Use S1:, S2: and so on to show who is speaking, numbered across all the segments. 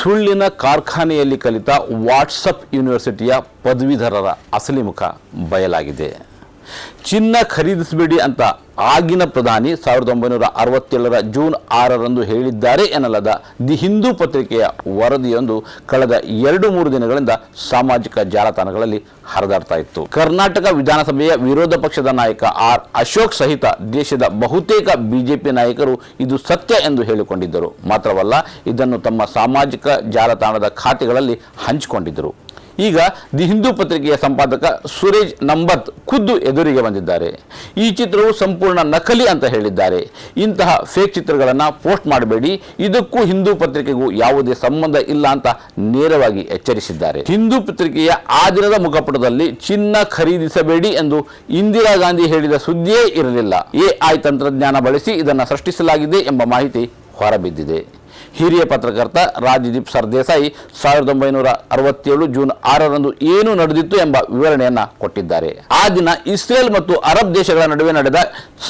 S1: ಸುಳ್ಳಿನ ಕಾರ್ಖಾನೆಯಲ್ಲಿ ಕಲಿತ ವಾಟ್ಸಪ್ ಯೂನಿವರ್ಸಿಟಿಯ ಪದವೀಧರರ ಅಸಲಿ ಮುಖ ಬಯಲಾಗಿದೆ. ಚಿನ್ನ ಖರೀದಿಸಬೇಡಿ ಅಂತ ಆಗಿನ ಪ್ರಧಾನಿ 1967ರ ಜೂನ್ 6ರಂದು ಹೇಳಿದ್ದಾರೆ ಎನ್ನಲಾದ ದಿ ಹಿಂದೂ ಪತ್ರಿಕೆಯ ವರದಿಯೊಂದು ಕಳೆದ 2-3 ದಿನಗಳಿಂದ ಸಾಮಾಜಿಕ ಜಾಲತಾಣಗಳಲ್ಲಿ ಹರಿದಾಡ್ತಾ ಇತ್ತು. ಕರ್ನಾಟಕ ವಿಧಾನಸಭೆಯ ವಿರೋಧ ಪಕ್ಷದ ನಾಯಕ ಆರ್ ಅಶೋಕ್ ಸಹಿತ ದೇಶದ ಬಹುತೇಕ ಬಿಜೆಪಿ ನಾಯಕರು ಇದು ಸತ್ಯ ಎಂದು ಹೇಳಿಕೊಂಡಿದ್ದರು. ಮಾತ್ರವಲ್ಲ, ಇದನ್ನು ತಮ್ಮ ಸಾಮಾಜಿಕ ಜಾಲತಾಣದ ಖಾತೆಗಳಲ್ಲಿ ಹಂಚಿಕೊಂಡಿದ್ದರು. ಈಗ ದಿ ಹಿಂದೂ ಪತ್ರಿಕೆಯ ಸಂಪಾದಕ ಸುರೇಶ್ ನಂಬತ್ ಖುದ್ದು ಎದುರಿಗೆ ಬಂದಿದ್ದಾರೆ. ಈ ಚಿತ್ರವು ಸಂಪೂರ್ಣ ನಕಲಿ ಅಂತ ಹೇಳಿದ್ದಾರೆ. ಇಂತಹ ಫೇಕ್ ಚಿತ್ರಗಳನ್ನು ಪೋಸ್ಟ್ ಮಾಡಬೇಡಿ, ಇದಕ್ಕೂ ಹಿಂದೂ ಪತ್ರಿಕೆಗೂ ಯಾವುದೇ ಸಂಬಂಧ ಇಲ್ಲ ಅಂತ ನೇರವಾಗಿ ಎಚ್ಚರಿಸಿದ್ದಾರೆ. ಹಿಂದೂ ಪತ್ರಿಕೆಯ ಆ ದಿನದ ಮುಖಪುಟದಲ್ಲಿ ಚಿನ್ನ ಖರೀದಿಸಬೇಡಿ ಎಂದು ಇಂದಿರಾ ಗಾಂಧಿ ಹೇಳಿದ ಸುದ್ದಿಯೇ ಇರಲಿಲ್ಲ. ಎಐ ತಂತ್ರಜ್ಞಾನ ಬಳಸಿ ಇದನ್ನು ಸೃಷ್ಟಿಸಲಾಗಿದೆ ಎಂಬ ಮಾಹಿತಿ ಹೊರಬಿದ್ದಿದೆ. ಹಿರಿಯ ಪತ್ರಕರ್ತ ರಾಜದೀಪ್ ಸರ್ದೇಸಾಯಿ 1967 ಜೂನ್ 6ರಂದು ಏನು ನಡೆದಿತ್ತು ಎಂಬ ವಿವರಣೆಯನ್ನು ಕೊಟ್ಟಿದ್ದಾರೆ. ಆ ದಿನ ಇಸ್ರೇಲ್ ಮತ್ತು ಅರಬ್ ದೇಶಗಳ ನಡುವೆ ನಡೆದ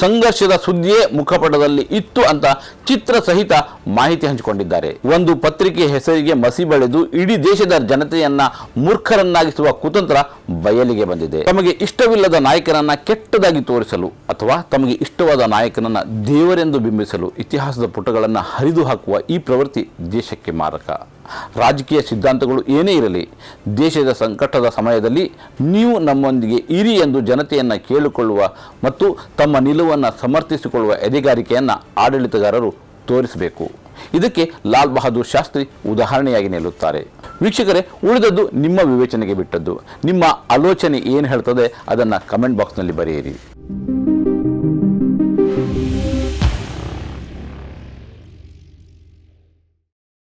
S1: ಸಂಘರ್ಷದ ಸುದ್ದಿಯೇ ಮುಖಪಟದಲ್ಲಿ ಇತ್ತು ಅಂತ ಚಿತ್ರ ಸಹಿತ ಮಾಹಿತಿ ಹಂಚಿಕೊಂಡಿದ್ದಾರೆ. ಒಂದು ಪತ್ರಿಕೆ ಹೆಸರಿಗೆ ಮಸಿ ಬಳಿದು ಇಡೀ ದೇಶದ ಜನತೆಯನ್ನ ಮೂರ್ಖರನ್ನಾಗಿಸುವ ಕುತಂತ್ರ ಬಯಲಿಗೆ ಬಂದಿದೆ. ತಮಗೆ ಇಷ್ಟವಿಲ್ಲದ ನಾಯಕನನ್ನ ಕೆಟ್ಟದಾಗಿ ತೋರಿಸಲು ಅಥವಾ ತಮಗೆ ಇಷ್ಟವಾದ ನಾಯಕನನ್ನ ದೇವರೆಂದು ಬಿಂಬಿಸಲು ಇತಿಹಾಸದ ಪುಟಗಳನ್ನು ಹರಿದು ಹಾಕುವ ಈ ಪ್ರವೃತ್ತಿ ದೇಶಕ್ಕೆ ಮಾರಕ. ರಾಜಕೀಯ ಸಿದ್ಧಾಂತಗಳು ಏನೇ ಇರಲಿ, ದೇಶದ ಸಂಕಟದ ಸಮಯದಲ್ಲಿ ನೀವು ನಮ್ಮೊಂದಿಗೆ ಇರಿ ಎಂದು ಜನತೆಯನ್ನು ಕೇಳಿಕೊಳ್ಳುವ ಮತ್ತು ತಮ್ಮ ನಿಲುವನ್ನು ಸಮರ್ಥಿಸಿಕೊಳ್ಳುವ ಎದೆಗಾರಿಕೆಯನ್ನು ಆಡಳಿತಗಾರರು ತೋರಿಸಬೇಕು. ಇದಕ್ಕೆ ಲಾಲ್ ಬಹದ್ದೂರ್ ಶಾಸ್ತ್ರಿ ಉದಾಹರಣೆಯಾಗಿ ನಿಲ್ಲುತ್ತಾರೆ. ವೀಕ್ಷಕರೇ, ಉಳಿದದ್ದು ನಿಮ್ಮ ವಿವೇಚನೆಗೆ ಬಿಟ್ಟದ್ದು. ನಿಮ್ಮ ಆಲೋಚನೆ ಏನು ಹೇಳ್ತದೆ ಅದನ್ನು ಕಮೆಂಟ್ ಬಾಕ್ಸ್ನಲ್ಲಿ ಬರೆಯಿರಿ.